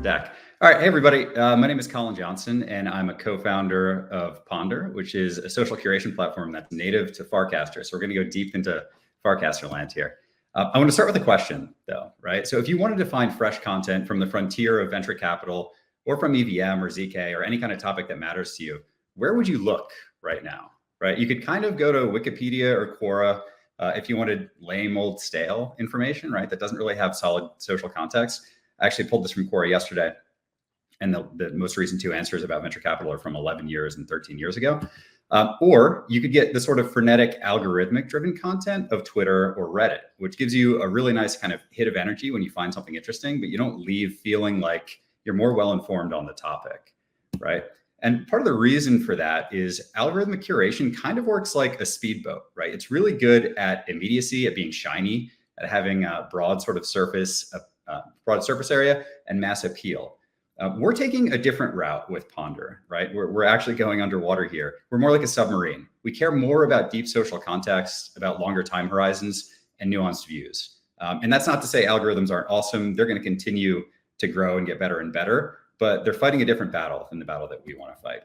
deck. All right, hey everybody. My name is Colin Johnson, and I'm a co-founder of Ponder, which is a social curation platform that's native to Farcaster. So we're going to go deep into Farcaster land here. I want to start with a question, though, right? So if you wanted to find fresh content from the frontier of venture capital, or from EVM or ZK, or any kind of topic that matters to you, where would you look right now, right? You could kind of go to Wikipedia or Quora if you wanted lame, old, stale information, right? That doesn't really have solid social context. I actually pulled this from Quora yesterday, and the most recent two answers about venture capital are from 11 years and 13 years ago. Or you could get the sort of frenetic algorithmic driven content of Twitter or Reddit, which gives you a really nice kind of hit of energy when you find something interesting, but you don't leave feeling like you're more well-informed on the topic, right? And part of the reason for that is algorithmic curation kind of works like a speedboat, right? It's really good at immediacy, at being shiny, at having a broad sort of surface, broad surface area and mass appeal. We're taking a different route with Ponder, right? We're actually going underwater here. We're more like a submarine. We care more about deep social context, about longer time horizons and nuanced views. And that's not to say algorithms aren't awesome. They're going to continue to grow and get better and better, but they're fighting a different battle than the battle that we want to fight.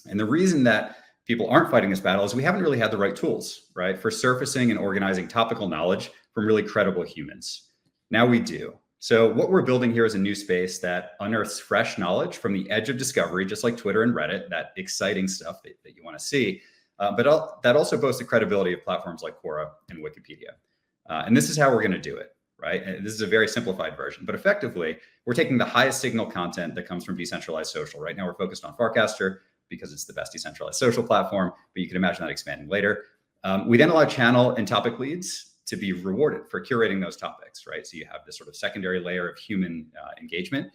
And the reason that people aren't fighting this battle is we haven't really had the right tools, right? For surfacing and organizing topical knowledge from really credible humans. Now we do. So what we're building here is a new space that unearths fresh knowledge from the edge of discovery, just like Twitter and Reddit, that exciting stuff that you want to see, but that also boasts the credibility of platforms like Quora and Wikipedia. And this is how we're going to do it, right? And this is a very simplified version, but effectively, we're taking the highest signal content that comes from decentralized social. Right now, we're focused on Farcaster because it's the best decentralized social platform, but you can imagine that expanding later. We then allow channel and topic leads to be rewarded for curating those topics, right? So you have this sort of secondary layer of human engagement.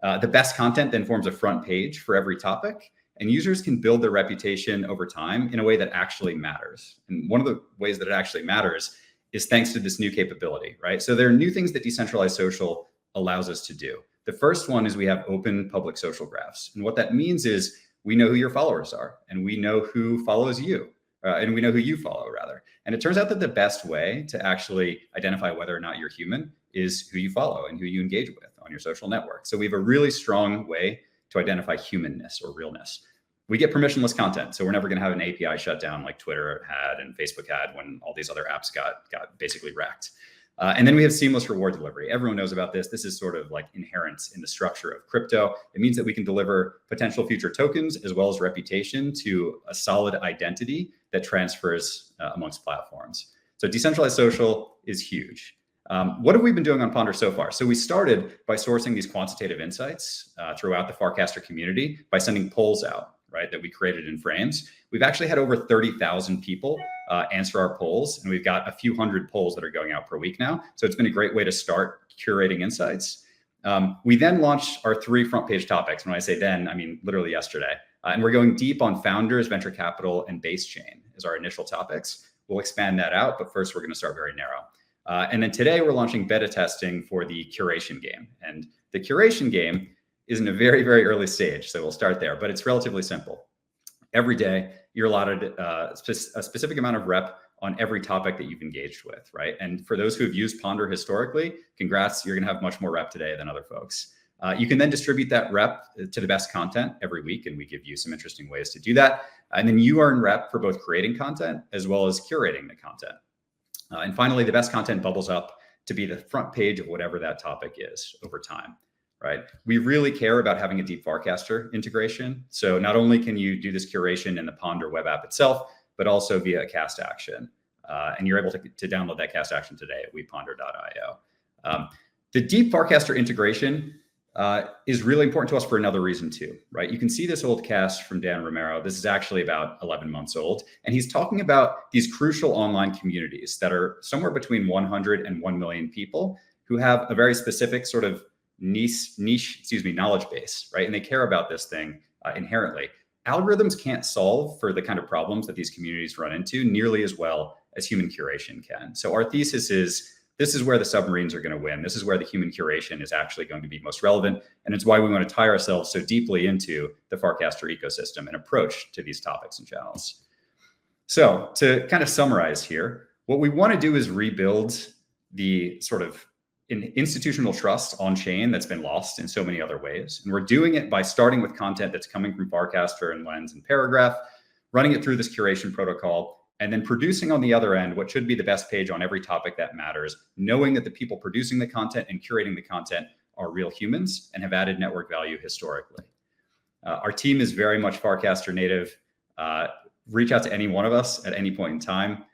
The best content then forms a front page for every topic, and users can build their reputation over time in a way that actually matters. And one of the ways that it actually matters is thanks to this new capability, right? So there are new things that decentralized social allows us to do. The first one is we have open public social graphs. And what that means is we know who your followers are, and we know who follows you. And we know who you follow, rather. And it turns out that the best way to actually identify whether or not you're human is who you follow and who you engage with on your social network. So we have a really strong way to identify humanness or realness. We get permissionless content, so we're never going to have an API shutdown like Twitter had and Facebook had when all these other apps got basically wrecked. And then we have seamless reward delivery. Everyone knows about this. This is sort of like inherent in the structure of crypto. It means that we can deliver potential future tokens as well as reputation to a solid identity that transfers amongst platforms. So decentralized social is huge. What have we been doing on Ponder so far? So we started by sourcing these quantitative insights throughout the Farcaster community by sending polls out, right, that we created in frames. We've actually had over 30,000 people answer our polls, and we've got a few hundred polls that are going out per week now. So it's been a great way to start curating insights. We then launched our 3 front page topics. When I say then, I mean literally yesterday. And we're going deep on founders, venture capital, and base chain as our initial topics. We'll expand that out, but first we're going to start very narrow. And then today we're launching beta testing for the curation game. And the curation game is in a very, very early stage. So we'll start there, but it's relatively simple. Every day you're allotted a specific amount of rep on every topic that you've engaged with, right? And for those who have used Ponder historically, congrats, you're gonna have much more rep today than other folks. You can then distribute that rep to the best content every week, and we give you some interesting ways to do that. And then you earn rep for both creating content as well as curating the content. And finally, the best content bubbles up to be the front page of whatever that topic is over time, right? We really care about having a deep Farcaster integration. So not only can you do this curation in the Ponder web app itself, but also via a cast action. And you're able to download that cast action today at weponder.io. The deep Farcaster integration is really important to us for another reason too, right? You can see this old cast from Dan Romero. This is actually about 11 months old. And he's talking about these crucial online communities that are somewhere between 100 and 1 million people who have a very specific sort of niche, knowledge base, right? And they care about this thing inherently. Algorithms can't solve for the kind of problems that these communities run into nearly as well as human curation can. So our thesis is, this is where the submarines are going to win. This is where the human curation is actually going to be most relevant. And it's why we want to tie ourselves so deeply into the Farcaster ecosystem and approach to these topics and channels. So to kind of summarize here, what we want to do is rebuild the sort of an institutional trust on chain that's been lost in so many other ways. And we're doing it by starting with content that's coming from Farcaster and Lens and Paragraph, running it through this curation protocol, and then producing on the other end what should be the best page on every topic that matters, knowing that the people producing the content and curating the content are real humans and have added network value historically. Our team is very much Farcaster native. Reach out to any one of us at any point in time.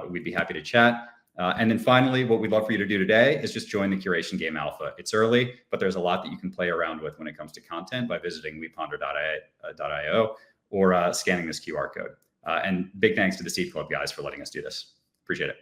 We'd be happy to chat. And then finally, what we'd love for you to do today is just join the Curation Game Alpha. It's early, but there's a lot that you can play around with when it comes to content by visiting weponder.io or scanning this QR code. And big thanks to the Seed Club guys for letting us do this. Appreciate it.